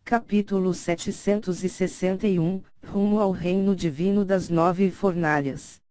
Capítulo 761, Rumo ao Reino Divino das Nove Fornalhas.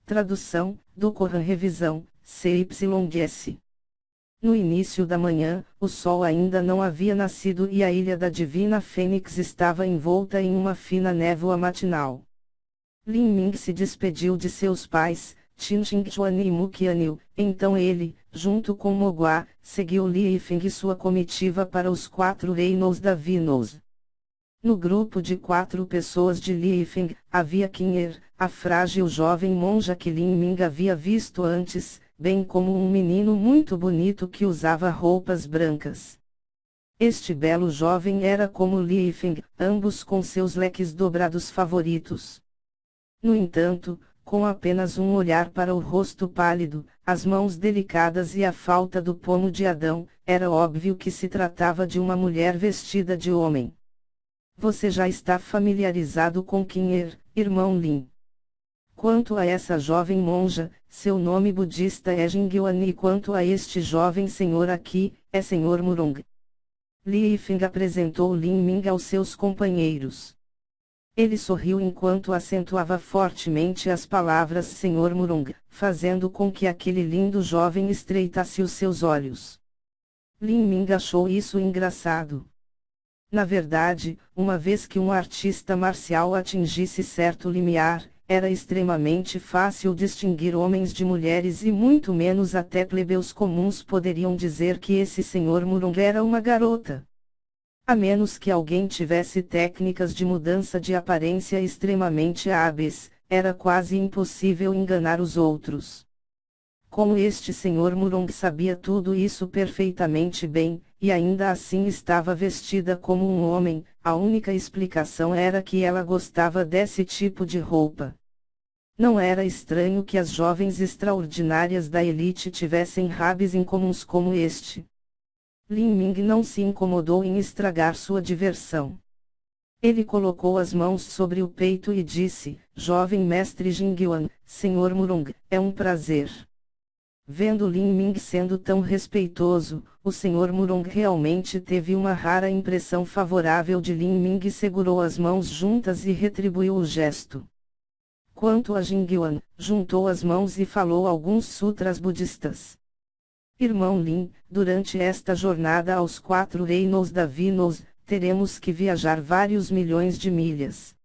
Tradução, do Corã Revisão, CYS. No início da manhã, o sol ainda não havia nascido e a ilha da Divina Fênix estava envolta em uma fina névoa matinal. Lin Ming se despediu de seus pais, Qin Xingchuan e Mu Qianyu, então ele, junto com Mogua, seguiu Li Yifeng e sua comitiva para os 4 reinos da Vinos. No grupo de 4 pessoas de Li Yifeng, havia Qin'er, a frágil jovem monja que Lin Ming havia visto antes, bem como um menino muito bonito que usava roupas brancas. Este belo jovem era como Li Yifeng, ambos com seus leques dobrados favoritos. No entanto, com apenas um olhar para o rosto pálido, as mãos delicadas e a falta do pomo de Adão, era óbvio que se tratava de uma mulher vestida de homem. Você já está familiarizado com Qin'er, irmão Lin. Quanto a essa jovem monja, seu nome budista é Jingyuan e quanto a este jovem senhor aqui, é Senhor Murong. Li Yifeng apresentou Lin Ming aos seus companheiros. Ele sorriu enquanto acentuava fortemente as palavras Senhor Murong, fazendo com que aquele lindo jovem estreitasse os seus olhos. Lin Ming achou isso engraçado. Na verdade, uma vez que um artista marcial atingisse certo limiar, era extremamente fácil distinguir homens de mulheres e muito menos até plebeus comuns poderiam dizer que esse Senhor Murong era uma garota. A menos que alguém tivesse técnicas de mudança de aparência extremamente hábeis, era quase impossível enganar os outros. Como este Senhor Murong sabia tudo isso perfeitamente bem, e ainda assim estava vestida como um homem, a única explicação era que ela gostava desse tipo de roupa. Não era estranho que as jovens extraordinárias da elite tivessem hobbies incomuns como este. Lin Ming não se incomodou em estragar sua diversão. Ele colocou as mãos sobre o peito e disse, jovem mestre Jingyuan, Senhor Murong, é um prazer. Vendo Lin Ming sendo tão respeitoso, o Senhor Murong realmente teve uma rara impressão favorável de Lin Ming e segurou as mãos juntas e retribuiu o gesto. Quanto a Jingyuan, juntou as mãos e falou alguns sutras budistas. Irmão Lin, durante esta jornada aos 4 reinos da Vinos, teremos que viajar vários milhões de milhas.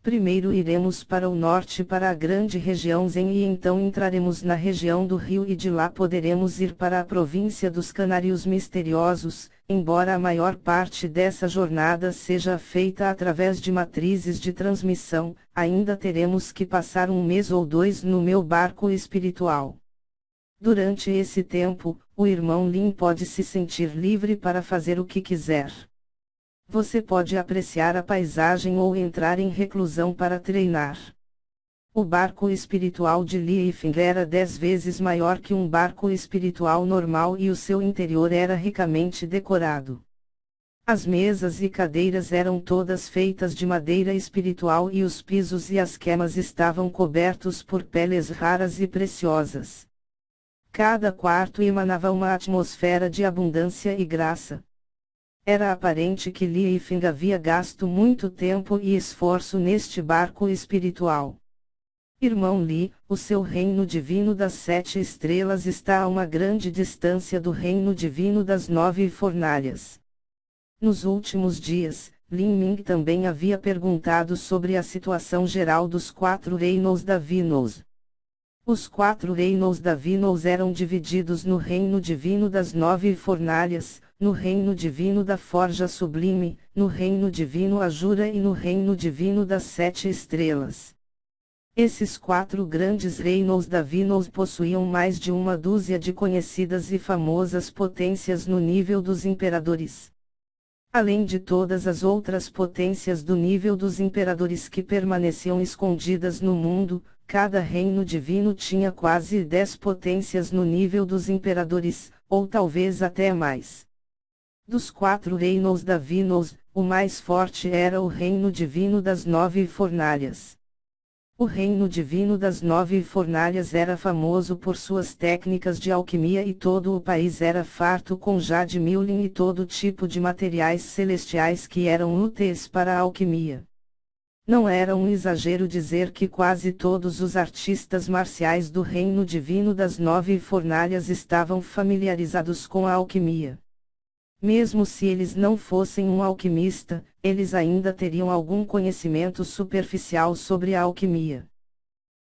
Primeiro iremos para o norte para a grande região Zen e então entraremos na região do rio e de lá poderemos ir para a província dos Canários Misteriosos, embora a maior parte dessa jornada seja feita através de matrizes de transmissão, ainda teremos que passar 1 mês ou 2 no meu barco espiritual. Durante esse tempo, o irmão Lin pode se sentir livre para fazer o que quiser. Você pode apreciar a paisagem ou entrar em reclusão para treinar. O barco espiritual de Li Yifeng era 10 vezes maior que um barco espiritual normal e o seu interior era ricamente decorado. As mesas e cadeiras eram todas feitas de madeira espiritual e os pisos e as quemas estavam cobertos por peles raras e preciosas. Cada quarto emanava uma atmosfera de abundância e graça. Era aparente que Li Yifeng havia gasto muito tempo e esforço neste barco espiritual. Irmão Li, o seu reino divino das 7 estrelas está a uma grande distância do reino divino das 9 fornalhas. Nos últimos dias, Lin Ming também havia perguntado sobre a situação geral dos 4 reinos da Vinos. Os 4 reinos da Vinos eram divididos no reino divino das 9 fornalhas, no reino divino da forja sublime, no reino divino Ajura e no reino divino das 7 estrelas. Esses 4 grandes reinos da Vinos possuíam mais de uma dúzia de conhecidas e famosas potências no nível dos imperadores. Além de todas as outras potências do nível dos imperadores que permaneciam escondidas no mundo, cada reino divino tinha quase 10 potências no nível dos imperadores, ou talvez até mais. Dos 4 reinos da Vinos, o mais forte era o reino divino das 9 fornalhas. O reino divino das 9 fornalhas era famoso por suas técnicas de alquimia e todo o país era farto com jade milin e todo tipo de materiais celestiais que eram úteis para a alquimia. Não era um exagero dizer que quase todos os artistas marciais do reino divino das 9 fornalhas estavam familiarizados com a alquimia. Mesmo se eles não fossem um alquimista, eles ainda teriam algum conhecimento superficial sobre a alquimia.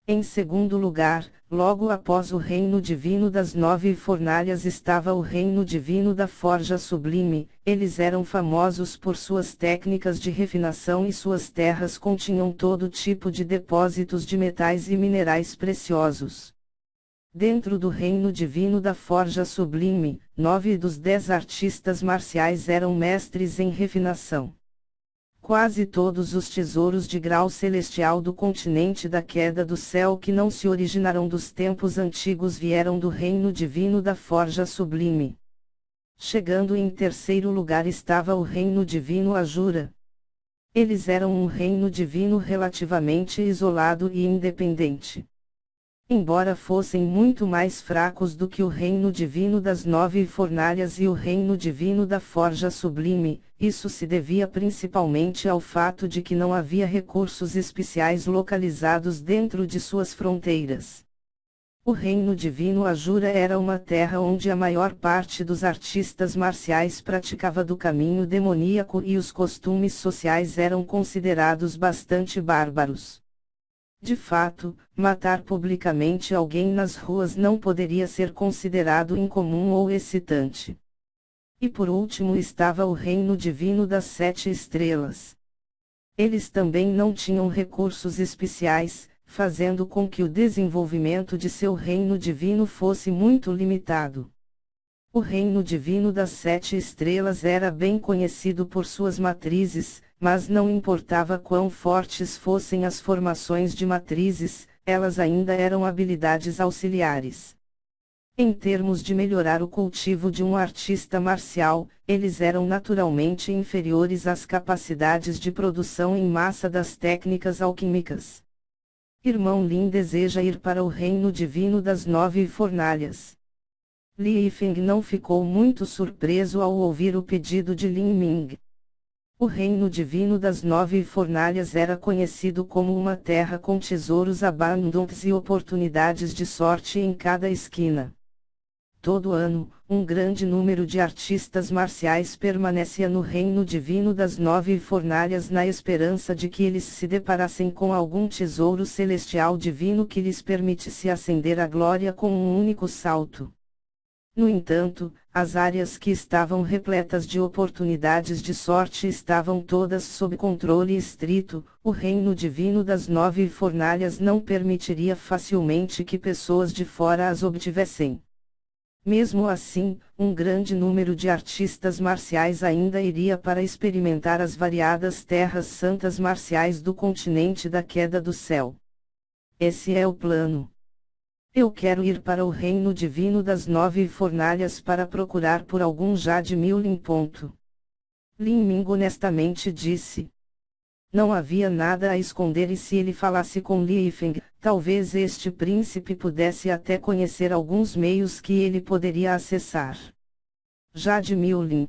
Em segundo lugar, logo após o reino divino das 9 fornalhas estava o reino divino da forja sublime. Eles eram famosos por suas técnicas de refinação e suas terras continham todo tipo de depósitos de metais e minerais preciosos. Dentro do reino divino da forja sublime, 9 dos 10 artistas marciais eram mestres em refinação. Quase todos os tesouros de grau celestial do continente da queda do céu que não se originaram dos tempos antigos vieram do reino divino da forja sublime. Chegando em terceiro lugar estava o reino divino Ajura. Eles eram um reino divino relativamente isolado e independente. Embora fossem muito mais fracos do que o reino divino das 9 fornalhas e o reino divino da forja sublime, isso se devia principalmente ao fato de que não havia recursos especiais localizados dentro de suas fronteiras. O reino divino Ajura era uma terra onde a maior parte dos artistas marciais praticava do caminho demoníaco e os costumes sociais eram considerados bastante bárbaros. De fato, matar publicamente alguém nas ruas não poderia ser considerado incomum ou excitante. E por último estava o reino divino das 7 estrelas. Eles também não tinham recursos especiais, fazendo com que o desenvolvimento de seu reino divino fosse muito limitado. O reino divino das 7 estrelas era bem conhecido por suas matrizes, mas não importava quão fortes fossem as formações de matrizes, elas ainda eram habilidades auxiliares. Em termos de melhorar o cultivo de um artista marcial, eles eram naturalmente inferiores às capacidades de produção em massa das técnicas alquímicas. Irmão Lin deseja ir para o reino divino das 9 fornalhas. Li Yifeng não ficou muito surpreso ao ouvir o pedido de Lin Ming. O reino divino das 9 fornalhas era conhecido como uma terra com tesouros abundantes e oportunidades de sorte em cada esquina. Todo ano, um grande número de artistas marciais permanecia no reino divino das 9 fornalhas na esperança de que eles se deparassem com algum tesouro celestial divino que lhes permitisse ascender à glória com um único salto. No entanto, as áreas que estavam repletas de oportunidades de sorte estavam todas sob controle estrito. O reino divino das 9 fornalhas não permitiria facilmente que pessoas de fora as obtivessem. Mesmo assim, um grande número de artistas marciais ainda iria para experimentar as variadas terras santas marciais do continente da queda do céu. Esse é o plano. Eu quero ir para o reino divino das 9 fornalhas para procurar por algum jade milin. Lin Ming honestamente disse. Não havia nada a esconder e se ele falasse com Li Yifeng, talvez este príncipe pudesse até conhecer alguns meios que ele poderia acessar. Jade milin.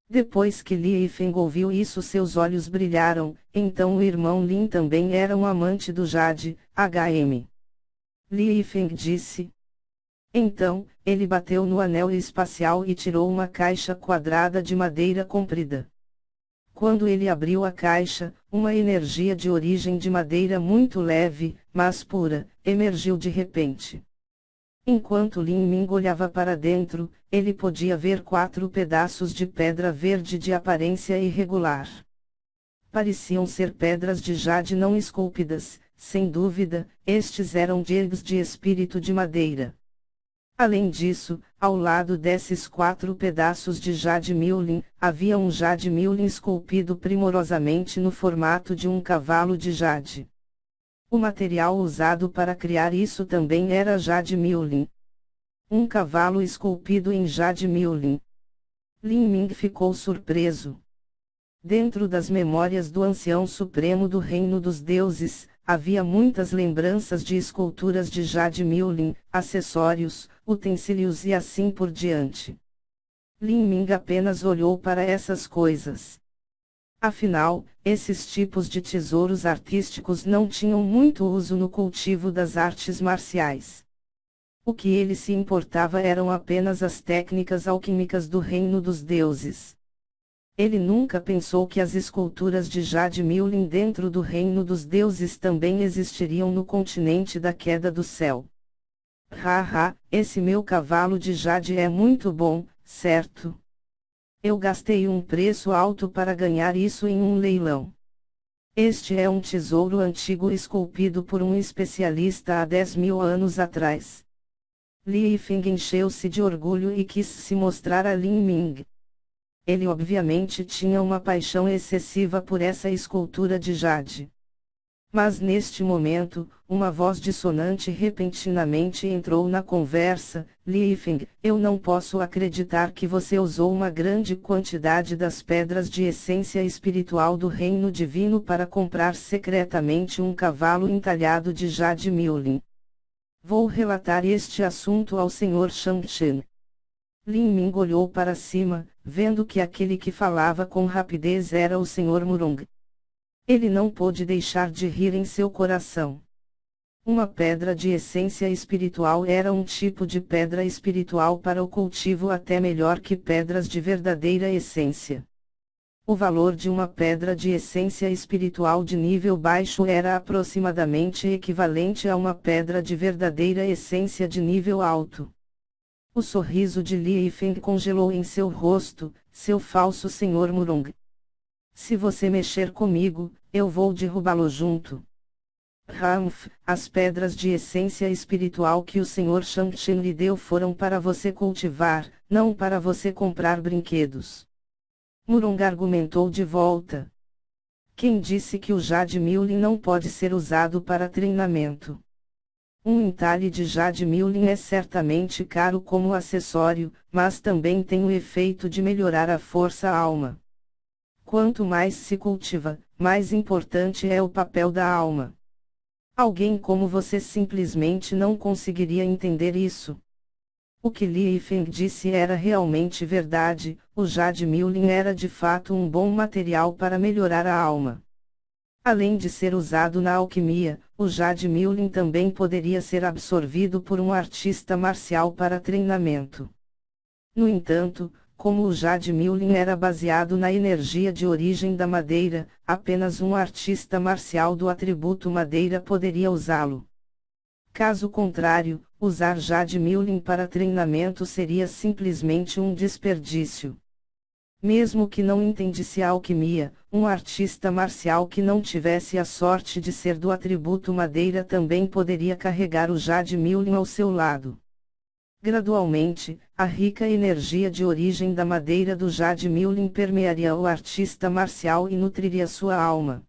Depois que Li Yifeng ouviu isso seus olhos brilharam, então o irmão Lin também era um amante do jade, Hm. Li Yifeng disse. Então, ele bateu no anel espacial e tirou uma caixa quadrada de madeira comprida. Quando ele abriu a caixa, uma energia de origem de madeira muito leve, mas pura, emergiu de repente. Enquanto Lin Ming olhava para dentro, ele podia ver 4 pedaços de pedra verde de aparência irregular. Pareciam ser pedras de jade não esculpidas. Sem dúvida, estes eram digs de espírito de madeira. Além disso, ao lado desses 4 pedaços de jade milin, havia um jade milin esculpido primorosamente no formato de um cavalo de jade. O material usado para criar isso também era jade milin. Um cavalo esculpido em jade milin. Lin Ming ficou surpreso. Dentro das memórias do Ancião Supremo do Reino dos Deuses, havia muitas lembranças de esculturas de Jade Miulin, acessórios, utensílios e assim por diante. Lin Ming apenas olhou para essas coisas. Afinal, esses tipos de tesouros artísticos não tinham muito uso no cultivo das artes marciais. O que ele se importava eram apenas as técnicas alquímicas do reino dos deuses. Ele nunca pensou que as esculturas de Jade Miulin dentro do reino dos deuses também existiriam no continente da queda do céu. Haha, esse meu cavalo de Jade é muito bom, certo? Eu gastei um preço alto para ganhar isso em um leilão. Este é um tesouro antigo esculpido por um especialista há 10.000 anos atrás. Li Yifeng encheu-se de orgulho e quis se mostrar a Lin Ming. Ele obviamente tinha uma paixão excessiva por essa escultura de Jade. Mas neste momento, uma voz dissonante repentinamente entrou na conversa. Li Yifeng, eu não posso acreditar que você usou uma grande quantidade das pedras de essência espiritual do reino divino para comprar secretamente um cavalo entalhado de Jade Miulin. Vou relatar este assunto ao Sr. Shang Chen. Lin Ming olhou para cima, vendo que aquele que falava com rapidez era o Sr. Murong. Ele não pôde deixar de rir em seu coração. Uma pedra de essência espiritual era um tipo de pedra espiritual para o cultivo até melhor que pedras de verdadeira essência. O valor de uma pedra de essência espiritual de nível baixo era aproximadamente equivalente a uma pedra de verdadeira essência de nível alto. O sorriso de Li Yifeng congelou em seu rosto, seu falso Sr. Murong. Se você mexer comigo, eu vou derrubá-lo junto. Ramph, as pedras de essência espiritual que o Sr. Shang Chen lhe deu foram para você cultivar, não para você comprar brinquedos. Murong argumentou de volta. Quem disse que o Jade Miulin não pode ser usado para treinamento? Um entalhe de Jade Miulin é certamente caro como acessório, mas também tem o efeito de melhorar a força-alma. Quanto mais se cultiva, mais importante é o papel da alma. Alguém como você simplesmente não conseguiria entender isso. O que Li Yifeng disse era realmente verdade, o Jade Miulin era de fato um bom material para melhorar a alma. Além de ser usado na alquimia, o Jade Miulin também poderia ser absorvido por um artista marcial para treinamento. No entanto, como o Jade Miulin era baseado na energia de origem da madeira, apenas um artista marcial do atributo madeira poderia usá-lo. Caso contrário, usar Jade Miulin para treinamento seria simplesmente um desperdício. Mesmo que não entendesse a alquimia, um artista marcial que não tivesse a sorte de ser do atributo madeira também poderia carregar o Jade Miulin ao seu lado. Gradualmente, a rica energia de origem da madeira do Jade Miulin permearia o artista marcial e nutriria sua alma.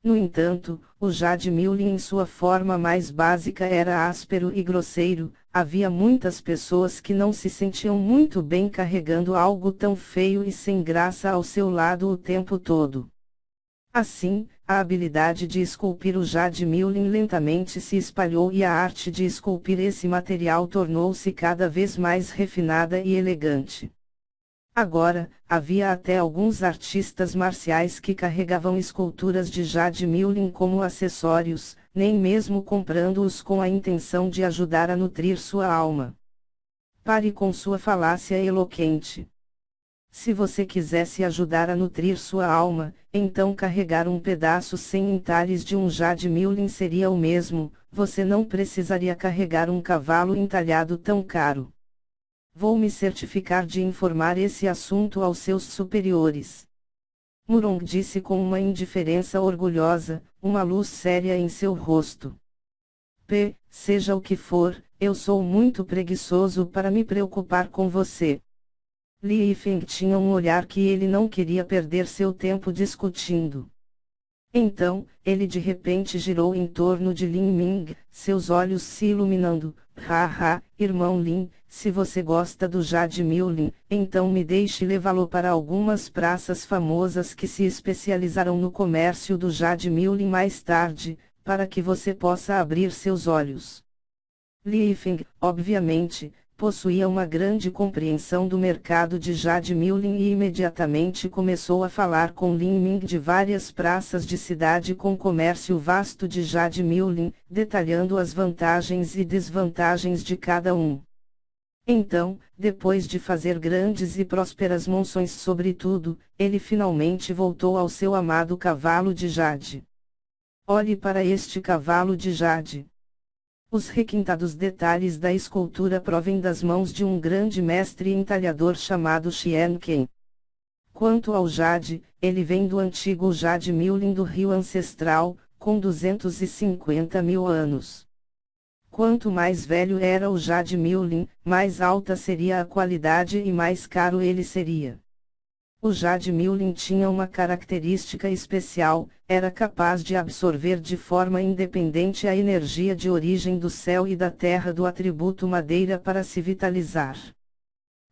No entanto, o Jade Miulin em sua forma mais básica era áspero e grosseiro, havia muitas pessoas que não se sentiam muito bem carregando algo tão feio e sem graça ao seu lado o tempo todo. Assim, a habilidade de esculpir o Jade Miulin lentamente se espalhou e a arte de esculpir esse material tornou-se cada vez mais refinada e elegante. Agora, havia até alguns artistas marciais que carregavam esculturas de Jade Miulin como acessórios, nem mesmo comprando-os com a intenção de ajudar a nutrir sua alma. Pare com sua falácia eloquente. Se você quisesse ajudar a nutrir sua alma, então carregar um pedaço sem entalhes de um Jade Miulin seria o mesmo, você não precisaria carregar um cavalo entalhado tão caro. Vou me certificar de informar esse assunto aos seus superiores. Murong disse com uma indiferença orgulhosa, uma luz séria em seu rosto. Seja o que for, eu sou muito preguiçoso para me preocupar com você. Li Yifeng tinha um olhar que ele não queria perder seu tempo discutindo. Então, ele de repente girou em torno de Lin Ming, seus olhos se iluminando. Haha, irmão Lin, se você gosta do Jade Miulin, então me deixe levá-lo para algumas praças famosas que se especializaram no comércio do Jade Miulin mais tarde. para que você possa abrir seus olhos. Li Yifeng, obviamente, possuía uma grande compreensão do mercado de Jade Miulin e imediatamente começou a falar com Lin Ming de várias praças de cidade com comércio vasto de Jade Miulin, detalhando as vantagens e desvantagens de cada um. Então, depois de fazer grandes e prósperas monções sobre tudo, ele finalmente voltou ao seu amado cavalo de Jade. Olhe para este cavalo de Jade. Os requintados detalhes da escultura provêm das mãos de um grande mestre entalhador chamado Xian Ken. Quanto ao Jade, ele vem do antigo Jade Miulin do rio ancestral, com 250 mil anos. Quanto mais velho era o Jade Miulin, mais alta seria a qualidade e mais caro ele seria. O Jade Miulin tinha uma característica especial, era capaz de absorver de forma independente a energia de origem do céu e da terra do atributo madeira para se vitalizar.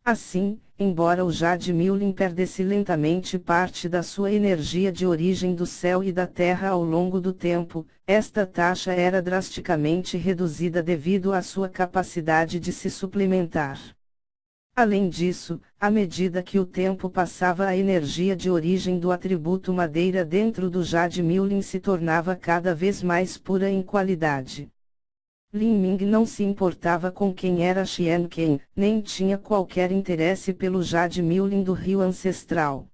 Assim, embora o Jade Miulin perdesse lentamente parte da sua energia de origem do céu e da terra ao longo do tempo, esta taxa era drasticamente reduzida devido à sua capacidade de se suplementar. Além disso, à medida que o tempo passava, a energia de origem do atributo madeira dentro do Jade Miulin se tornava cada vez mais pura em qualidade. Lin Ming não se importava com quem era Xian Ken, nem tinha qualquer interesse pelo Jade Miulin do rio ancestral.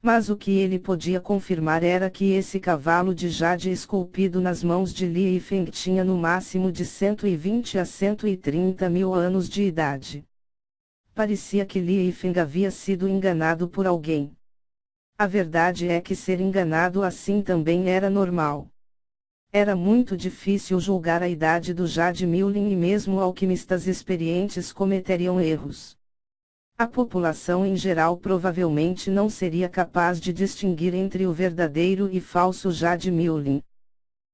Mas o que ele podia confirmar era que esse cavalo de jade esculpido nas mãos de Li Yifeng tinha no máximo de 120 a 130 mil anos de idade. Parecia que Li Yifeng havia sido enganado por alguém. A verdade é que ser enganado assim também era normal. Era muito difícil julgar a idade do Jade Miulin e mesmo alquimistas experientes cometeriam erros. A população em geral provavelmente não seria capaz de distinguir entre o verdadeiro e falso Jade Miulin.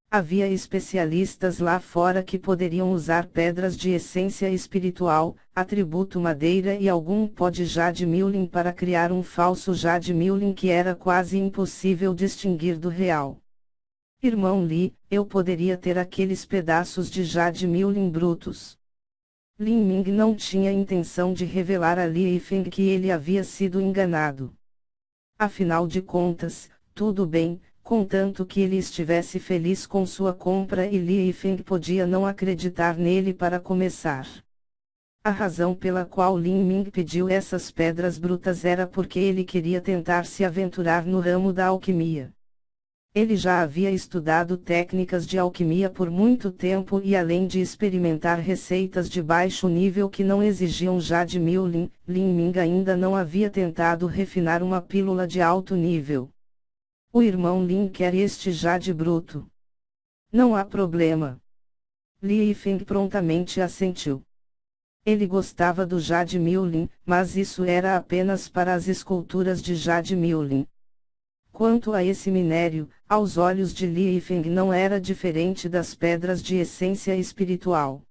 Havia especialistas lá fora que poderiam usar pedras de essência espiritual, atributo madeira e algum pó de Jade Miulin para criar um falso Jade Miulin que era quase impossível distinguir do real. Irmão Li, eu poderia ter aqueles pedaços de Jade Miulin brutos. Lin Ming não tinha intenção de revelar a Li Yifeng que ele havia sido enganado. Afinal de contas, tudo bem, contanto que ele estivesse feliz com sua compra e Li Yifeng podia não acreditar nele para começar. A razão pela qual Lin Ming pediu essas pedras brutas era porque ele queria tentar se aventurar no ramo da alquimia. Ele já havia estudado técnicas de alquimia por muito tempo e além de experimentar receitas de baixo nível que não exigiam Jade Miulin, Lin Ming ainda não havia tentado refinar uma pílula de alto nível. O irmão Lin quer este Jade bruto. Não há problema. Li Yifeng prontamente assentiu. Ele gostava do Jade Miulin, mas isso era apenas para as esculturas de Jade Miulin. Quanto a esse minério, aos olhos de Li Yifeng não era diferente das pedras de essência espiritual.